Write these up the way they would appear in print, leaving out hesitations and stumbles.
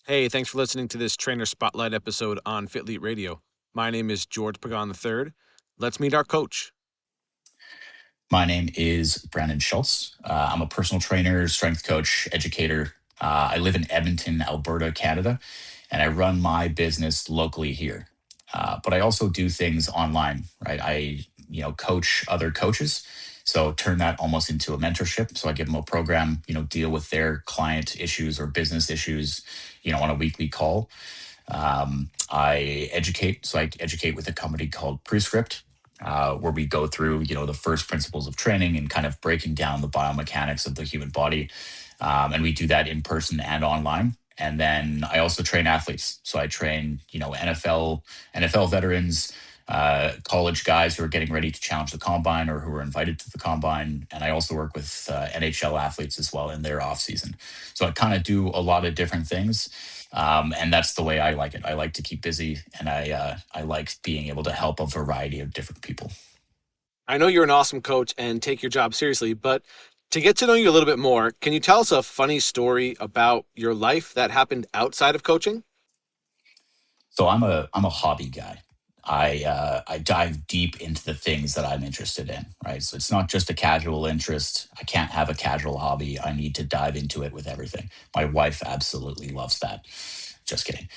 Hey, thanks for listening to this Trainer Spotlight episode on Fitlete Radio. My name is George Pagan III. Let's meet our coach. My name is Brandon Schultze. I'm a personal trainer, strength coach, educator. I live in Edmonton, Alberta, Canada, and I run my business locally here. But I also do things online, right? I coach other coaches. So turn that almost into a mentorship. So I give them a program, deal with their client issues or business issues, on a weekly call. I educate. So I educate with a company called Prescript, where we go through, the first principles of training and kind of breaking down the biomechanics of the human body. And we do that in person and online. And then I also train athletes. So I train, NFL veterans, college guys who are getting ready to challenge the combine or who are invited to the combine. And I also work with NHL athletes as well in their off season. So I kind of do a lot of different things, and that's the way I like it. I like to keep busy, and I like being able to help a variety of different people. I know you're an awesome coach and take your job seriously, but to get to know you a little bit more, can you tell us a funny story about your life that happened outside of coaching? So I'm a hobby guy. I dive deep into the things that I'm interested in, right? So it's not just a casual interest. I can't have a casual hobby. I need to dive into it with everything. My wife absolutely loves that. Just kidding.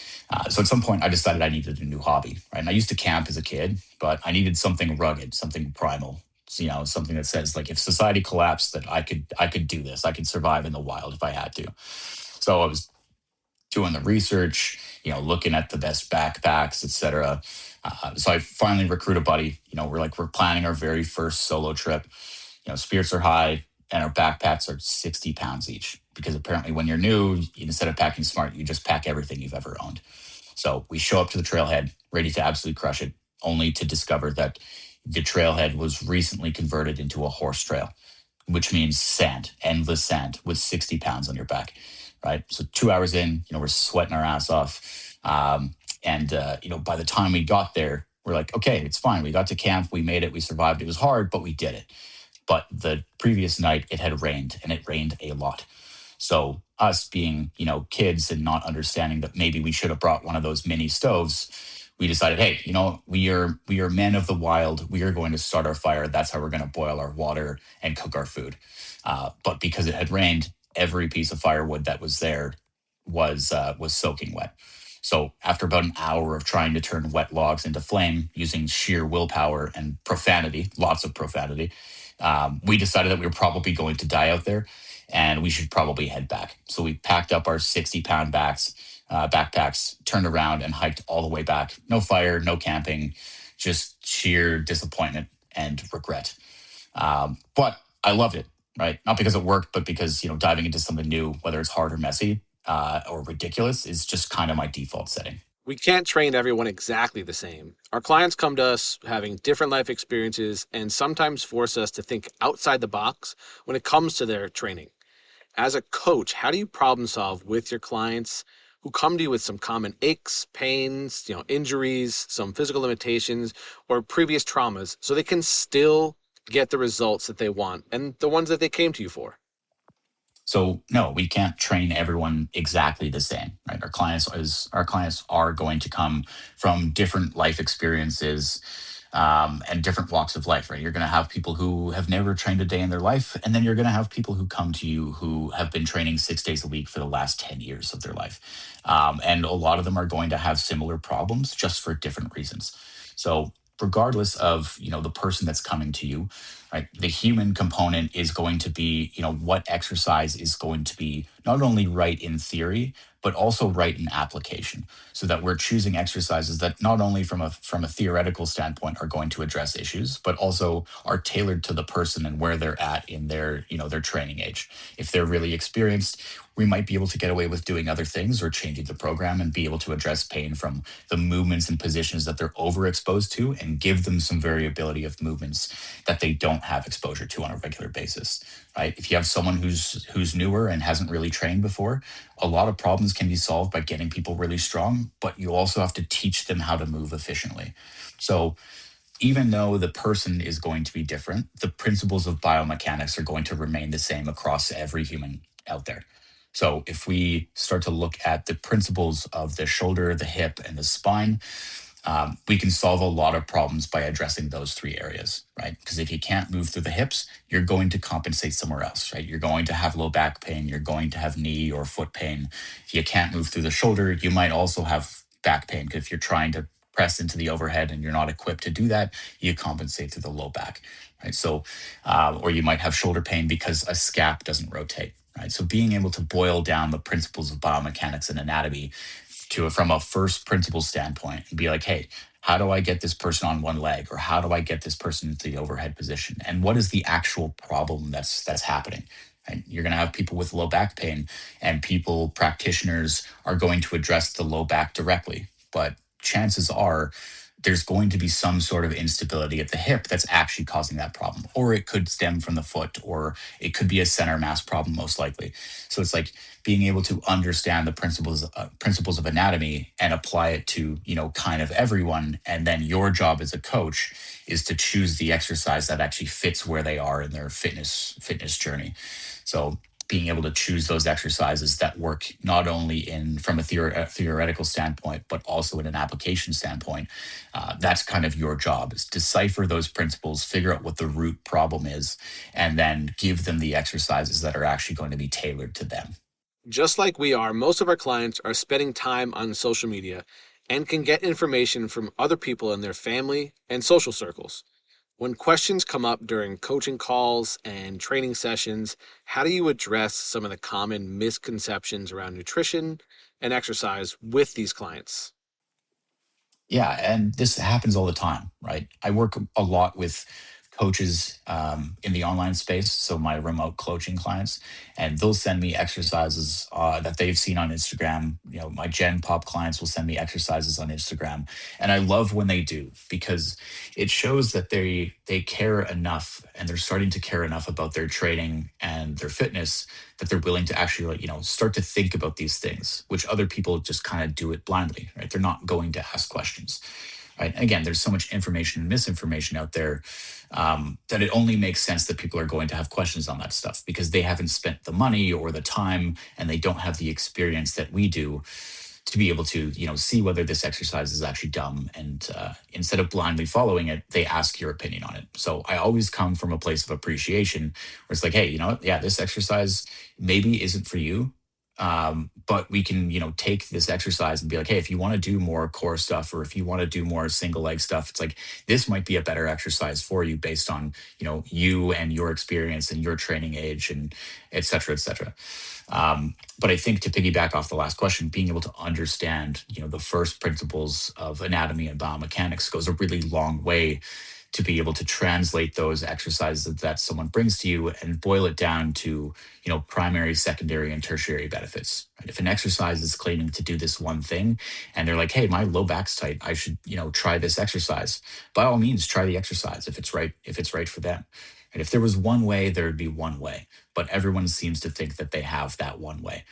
So at some point, I decided I needed a new hobby, right? And I used to camp as a kid, but I needed something rugged, something primal. So, something that says like if society collapsed, that I could do this. I could survive in the wild if I had to. So I was doing the research, looking at the best backpacks, etc. So I finally recruit a buddy. We're planning our very first solo trip. Spirits are high, and our backpacks are 60 pounds each. Because apparently, when you're new, instead of packing smart, you just pack everything you've ever owned. So we show up to the trailhead, ready to absolutely crush it, only to discover that the trailhead was recently converted into a horse trail, which means sand, endless sand with 60 pounds on your back, right? So 2 hours in, we're sweating our ass off. And by the time we got there, we're like, okay, it's fine. We got to camp. We made it. We survived. It was hard, but we did it. But the previous night, it had rained and it rained a lot. So us being, kids and not understanding that maybe we should have brought one of those mini stoves, we decided, hey, we are men of the wild. We are going to start our fire. That's how we're going to boil our water and cook our food. But because it had rained, every piece of firewood that was there was soaking wet. So after about an hour of trying to turn wet logs into flame using sheer willpower and profanity, lots of profanity, we decided that we were probably going to die out there and we should probably head back. So we packed up our 60-pound backpacks, turned around and hiked all the way back. No fire, no camping, just sheer disappointment and regret. But I loved it, right? Not because it worked, but because, diving into something new, whether it's hard or messy or ridiculous, is just kind of my default setting. We can't train everyone exactly the same. Our clients come to us having different life experiences and sometimes force us to think outside the box when it comes to their training. As a coach, how do you problem solve with your clients who come to you with some common aches, pains, injuries, some physical limitations, or previous traumas so they can still get the results that they want and the ones that they came to you for? So no, we can't train everyone exactly the same, right? Our clients are going to come from different life experiences, and different walks of life, right? You're going to have people who have never trained a day in their life, and then you're going to have people who come to you who have been training 6 days a week for the last 10 years of their life, and a lot of them are going to have similar problems just for different reasons. So regardless of the person that's coming to you, right, the human component is going to be what exercise is going to be not only right in theory but also right in application, so that we're choosing exercises that not only from a theoretical standpoint are going to address issues but also are tailored to the person and where they're at in their training age. If they're really experienced, we might be able to get away with doing other things or changing the program and be able to address pain from the movements and positions that they're overexposed to and give them some variability of movements that they don't have exposure to on a regular basis, right? If you have someone who's newer and hasn't really trained before, a lot of problems can be solved by getting people really strong, but you also have to teach them how to move efficiently. So even though the person is going to be different, the principles of biomechanics are going to remain the same across every human out there. So if we start to look at the principles of the shoulder, the hip, and the spine, we can solve a lot of problems by addressing those three areas, right? Because if you can't move through the hips, you're going to compensate somewhere else, right? You're going to have low back pain, you're going to have knee or foot pain. If you can't move through the shoulder, you might also have back pain, because if you're trying to press into the overhead and you're not equipped to do that, you compensate through the low back, right? So, or you might have shoulder pain because a scap doesn't rotate. Right. So being able to boil down the principles of biomechanics and anatomy to from a first principle standpoint and be like, hey, how do I get this person on one leg, or how do I get this person into the overhead position, and what is the actual problem that's happening? And you're going to have people with low back pain, and people practitioners are going to address the low back directly, but chances are there's going to be some sort of instability at the hip that's actually causing that problem, or it could stem from the foot, or it could be a center mass problem, most likely. So it's like being able to understand the principles of anatomy and apply it to, kind of everyone, and then your job as a coach is to choose the exercise that actually fits where they are in their fitness journey. So being able to choose those exercises that work not only in from a theoretical standpoint, but also in an application standpoint, that's kind of your job, is decipher those principles, figure out what the root problem is, and then give them the exercises that are actually going to be tailored to them. Just like we are, most of our clients are spending time on social media and can get information from other people in their family and social circles. When questions come up during coaching calls and training sessions, how do you address some of the common misconceptions around nutrition and exercise with these clients? Yeah, and this happens all the time, right? I work a lot with coaches in the online space, so my remote coaching clients, and they'll send me exercises that they've seen on Instagram. My Gen Pop clients will send me exercises on Instagram, and I love when they do, because it shows that they care enough, and they're starting to care enough about their training and their fitness, that they're willing to actually, start to think about these things, which other people just kind of do it blindly, right? They're not going to ask questions, right? And again, there's so much information and misinformation out there, that it only makes sense that people are going to have questions on that stuff, because they haven't spent the money or the time, and they don't have the experience that we do to be able to, see whether this exercise is actually dumb. And instead of blindly following it, they ask your opinion on it. So I always come from a place of appreciation, where it's like, hey, you know what? Yeah, this exercise maybe isn't for you. But we can, take this exercise and be like, hey, if you want to do more core stuff, or if you want to do more single leg stuff, it's like, this might be a better exercise for you based on, you and your experience and your training age, and et cetera, et cetera. But I think, to piggyback off the last question, being able to understand, the first principles of anatomy and biomechanics goes a really long way to be able to translate those exercises that someone brings to you and boil it down to, primary, secondary, and tertiary benefits. Right? If an exercise is claiming to do this one thing, and they're like, hey, my low back's tight, I should, try this exercise. By all means, try the exercise if it's right for them. And if there was one way, there would be one way, but everyone seems to think that they have that one way.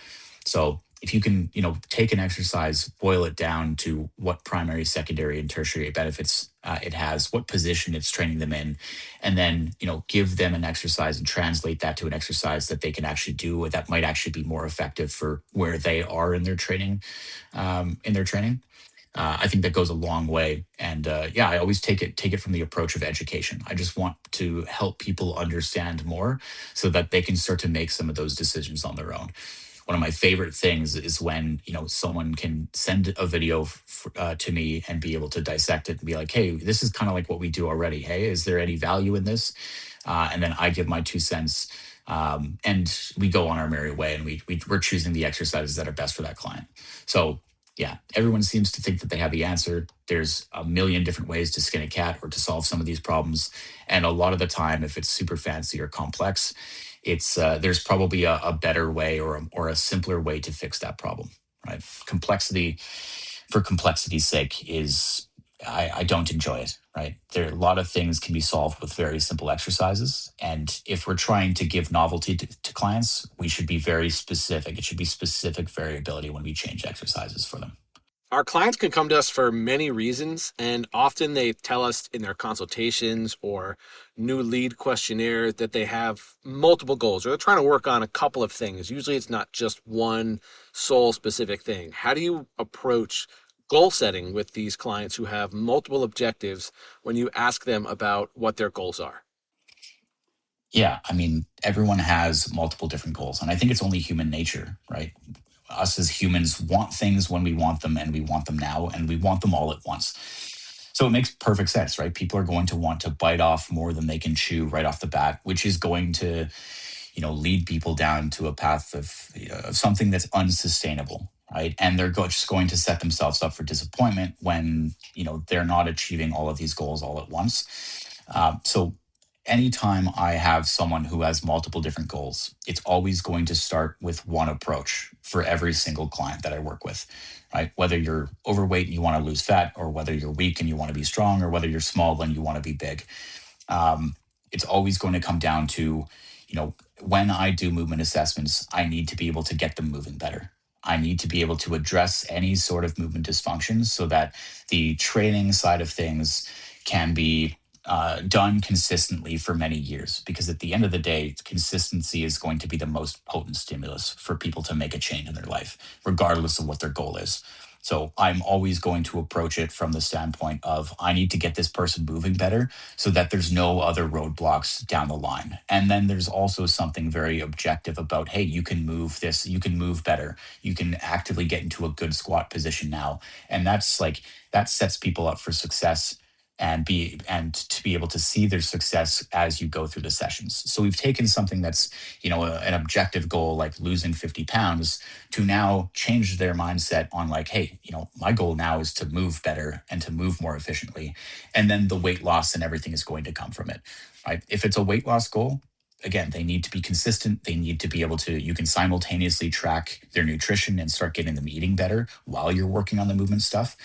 So if you can, take an exercise, boil it down to what primary, secondary, and tertiary benefits it has, what position it's training them in, and then, give them an exercise and translate that to an exercise that they can actually do, that might actually be more effective for where they are in their training, I think that goes a long way. And yeah, I always take it from the approach of education. I just want to help people understand more, so that they can start to make some of those decisions on their own. One of my favorite things is when, someone can send a video to me and be able to dissect it and be like, hey, this is kind of like what we do already. Hey, is there any value in this? And then I give my 2 cents, and we go on our merry way, and we're choosing the exercises that are best for that client. So yeah, everyone seems to think that they have the answer. There's a million different ways to skin a cat or to solve some of these problems, and a lot of the time, if it's super fancy or complex, it's there's probably a better way, or a simpler way to fix that problem. Right? Complexity for complexity's sake is, I don't enjoy it. Right? There a lot of things can be solved with very simple exercises, and if we're trying to give novelty to clients, we should be very specific. It should be specific variability when we change exercises for them. Our clients can come to us for many reasons, and often they tell us in their consultations or new lead questionnaire that they have multiple goals or they're trying to work on a couple of things. Usually it's not just one sole specific thing. How do you approach goal setting with these clients who have multiple objectives when you ask them about what their goals are? Yeah, I mean, everyone has multiple different goals, and I think it's only human nature, right? Us as humans want things when we want them, and we want them now, and we want them all at once. So it makes perfect sense, right? People are going to want to bite off more than they can chew right off the bat, which is going to, lead people down to a path of something that's unsustainable, right? And they're just going to set themselves up for disappointment when they're not achieving all of these goals all at once. So anytime I have someone who has multiple different goals, it's always going to start with one approach for every single client that I work with, right? Whether you're overweight and you want to lose fat, or whether you're weak and you want to be strong, or whether you're small and you want to be big. um, it's always going to come down to, when I do movement assessments, I need to be able to get them moving better. I need to be able to address any sort of movement dysfunctions so that the training side of things can be done consistently for many years. Because at the end of the day, consistency is going to be the most potent stimulus for people to make a change in their life, regardless of what their goal is. So I'm always going to approach it from the standpoint of I need to get this person moving better so that there's no other roadblocks down the line. And then there's also something very objective about, hey, you can move this, you can move better, you can actively get into a good squat position now. And that sets people up for success and to be able to see their success as you go through the sessions. So we've taken something that's, an objective goal like losing 50 pounds to now change their mindset on like, hey, my goal now is to move better and to move more efficiently, and then the weight loss and everything is going to come from it, right? If it's a weight loss goal, again, they need to be consistent. They need to be able to, you can simultaneously track their nutrition and start getting them eating better while you're working on the movement stuff.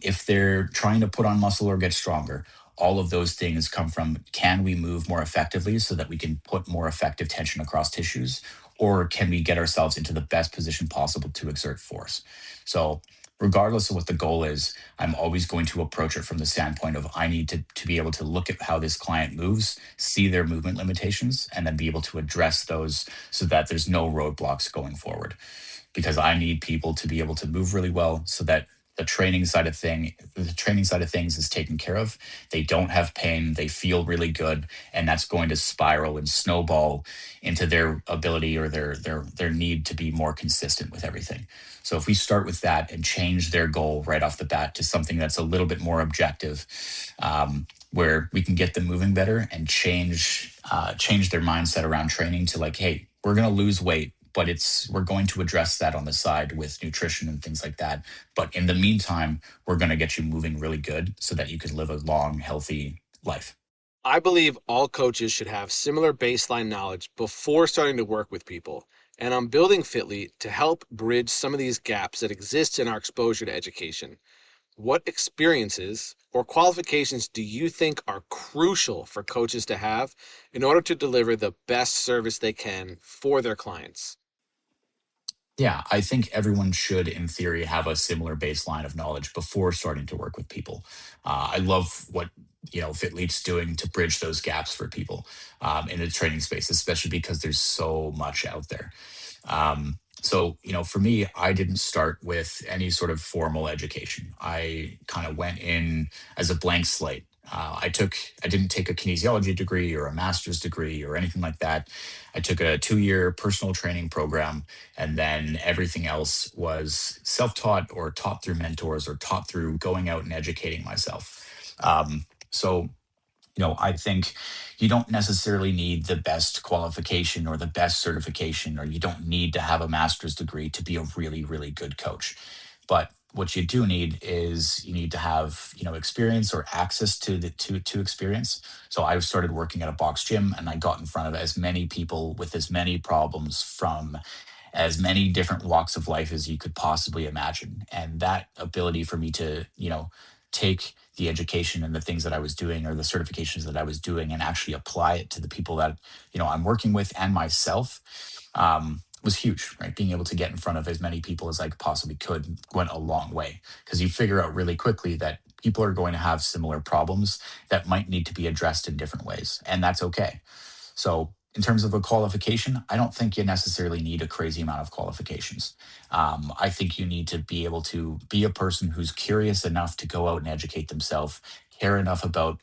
If they're trying to put on muscle or get stronger, all of those things come from, can we move more effectively so that we can put more effective tension across tissues? Or can we get ourselves into the best position possible to exert force? So, regardless of what the goal is, I'm always going to approach it from the standpoint of I need to be able to look at how this client moves, see their movement limitations, and then be able to address those so that there's no roadblocks going forward. Because I need people to be able to move really well so that the training side of things is taken care of. They don't have pain, they feel really good, and that's going to spiral and snowball into their ability or their need to be more consistent with everything. So if we start with that and change their goal right off the bat to something that's a little bit more objective, where we can get them moving better and change their mindset around training to like, hey, we're going to lose weight, but we're going to address that on the side with nutrition and things like that. But in the meantime, we're going to get you moving really good so that you can live a long, healthy life. I believe all coaches should have similar baseline knowledge before starting to work with people. And I'm building Fitlete to help bridge some of these gaps that exist in our exposure to education. What experiences or qualifications do you think are crucial for coaches to have in order to deliver the best service they can for their clients? Yeah, I think everyone should, in theory, have a similar baseline of knowledge before starting to work with people. I love what Fitlete's doing to bridge those gaps for people in the training space, especially because there's so much out there. So, for me, I didn't start with any sort of formal education. I kind of went in as a blank slate. I didn't take a kinesiology degree or a master's degree or anything like that. I took a 2-year personal training program, and then everything else was self-taught or taught through mentors or taught through going out and educating myself. So, I think you don't necessarily need the best qualification or the best certification, or you don't need to have a master's degree to be a really, really good coach. But what you do need is you need to have, experience or access to experience. So I started working at a box gym, and I got in front of as many people with as many problems from as many different walks of life as you could possibly imagine. And that ability for me to, take the education and the things that I was doing or the certifications that I was doing and actually apply it to the people that, I'm working with and myself. was huge, right? Being able to get in front of as many people as I possibly could went a long way, because you figure out really quickly that people are going to have similar problems that might need to be addressed in different ways, and that's okay. So, in terms of a qualification, I don't think you necessarily need a crazy amount of qualifications. I think you need to be able to be a person who's curious enough to go out and educate themselves, care enough about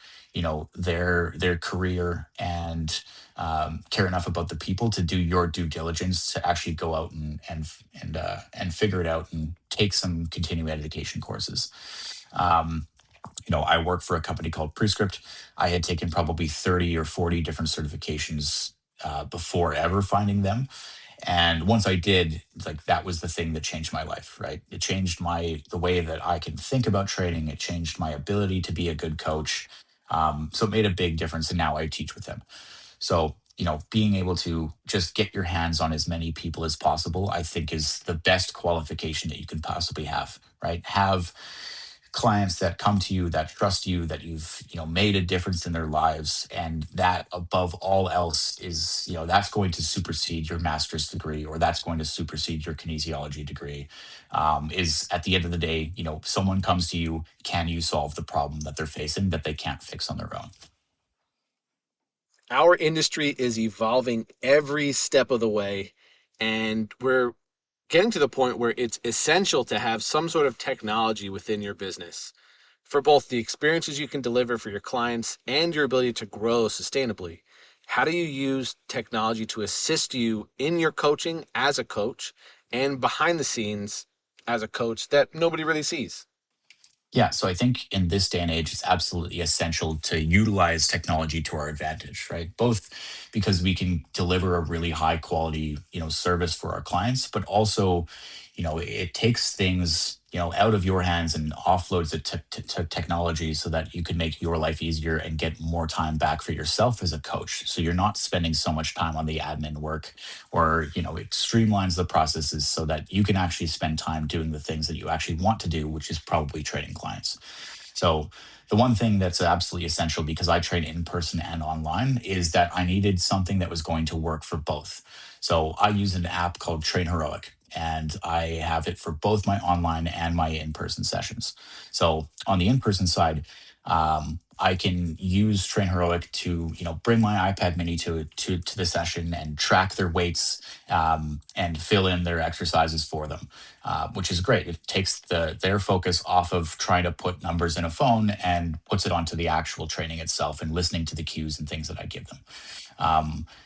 their career, and care enough about the people to do your due diligence to actually go out and figure it out and take some continuing education courses. Um, I work for a company called Prescript. I had taken probably 30 or 40 different certifications before ever finding them. And once I did, like, that was the thing that changed my life, right? It changed the way that I can think about training. It changed my ability to be a good coach. So it made a big difference. And now I teach with them. So, being able to just get your hands on as many people as possible, I think, is the best qualification that you can possibly have, right? Have clients that come to you, that trust you, that you've made a difference in their lives, and that above all else is, that's going to supersede your master's degree, or that's going to supersede your kinesiology degree. Is, at the end of the day, someone comes to you, can you solve the problem that they're facing that they can't fix on their own? Our industry is evolving every step of the way, and we're getting to the point where it's essential to have some sort of technology within your business for both the experiences you can deliver for your clients and your ability to grow sustainably. How do you use technology to assist you in your coaching as a coach and behind the scenes as a coach that nobody really sees? Yeah, so I think in this day and age, it's absolutely essential to utilize technology to our advantage, right? Both because we can deliver a really high quality, service for our clients, but also, it takes things, out of your hands and offloads it to technology so that you can make your life easier and get more time back for yourself as a coach. So you're not spending so much time on the admin work, or it streamlines the processes so that you can actually spend time doing the things that you actually want to do, which is probably training clients. So the one thing that's absolutely essential, because I train in person and online, is that I needed something that was going to work for both. So I use an app called Train Heroic, and I have it for both my online and my in-person sessions. So on the in-person side, I can use Train Heroic to, bring my iPad Mini to the session and track their weights, and fill in their exercises for them, which is great. It takes their focus off of trying to put numbers in a phone and puts it onto the actual training itself and listening to the cues and things that I give them.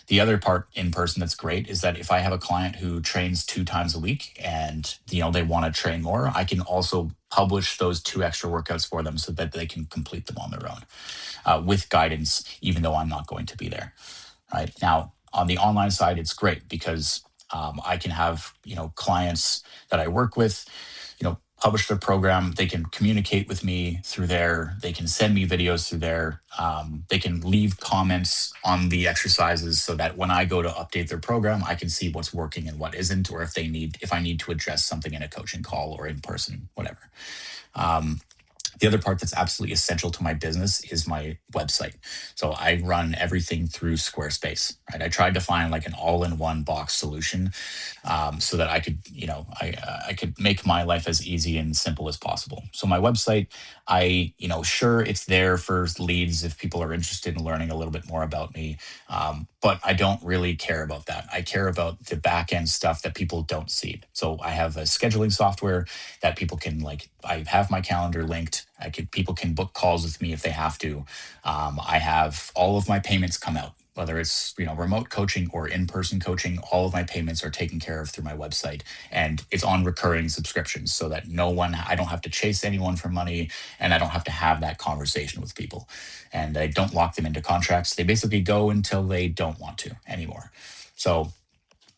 The other part in person that's great is that if I have a client who trains 2 times a week and they want to train more, I can also publish those 2 extra workouts for them so that they can complete them on their own, with guidance, even though I'm not going to be there. Right now, on the online side, it's great because I can have clients that I work with, publish their program. They can communicate with me through there. They can send me videos through there. They can leave comments on the exercises so that when I go to update their program, I can see what's working and what isn't, or if I need to address something in a coaching call or in person, whatever. Um, the other part that's absolutely essential to my business is my website. So I run everything through Squarespace, right? I tried to find like an all-in-one box solution, so that I could, I could make my life as easy and simple as possible. So my website, sure, it's there for leads if people are interested in learning a little bit more about me, but I don't really care about that. I care about the back end stuff that people don't see. So I have a scheduling software that people can, like, I have my calendar linked. People can book calls with me if they have to. I have all of my payments come out, whether it's remote coaching or in-person coaching. All of my payments are taken care of through my website, and it's on recurring subscriptions so that I don't have to chase anyone for money, and I don't have to have that conversation with people, and I don't lock them into contracts. They basically go until they don't want to anymore. So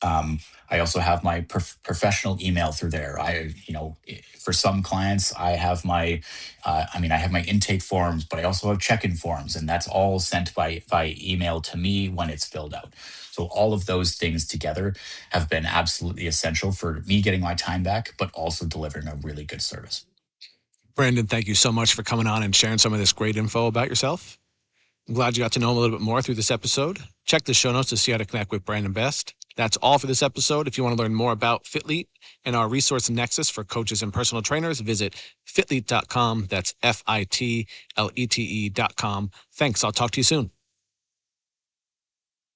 um, I also have my professional email through there. For some clients, I have I have my intake forms, but I also have check-in forms, and that's all sent by email to me when it's filled out. So all of those things together have been absolutely essential for me getting my time back, but also delivering a really good service. Brandon, thank you so much for coming on and sharing some of this great info about yourself. I'm glad you got to know him a little bit more through this episode. Check the show notes to see how to connect with Brandon best. That's all for this episode. If you want to learn more about Fitlete and our resource nexus for coaches and personal trainers, visit fitlete.com. That's FITLETE.com. Thanks. I'll talk to you soon.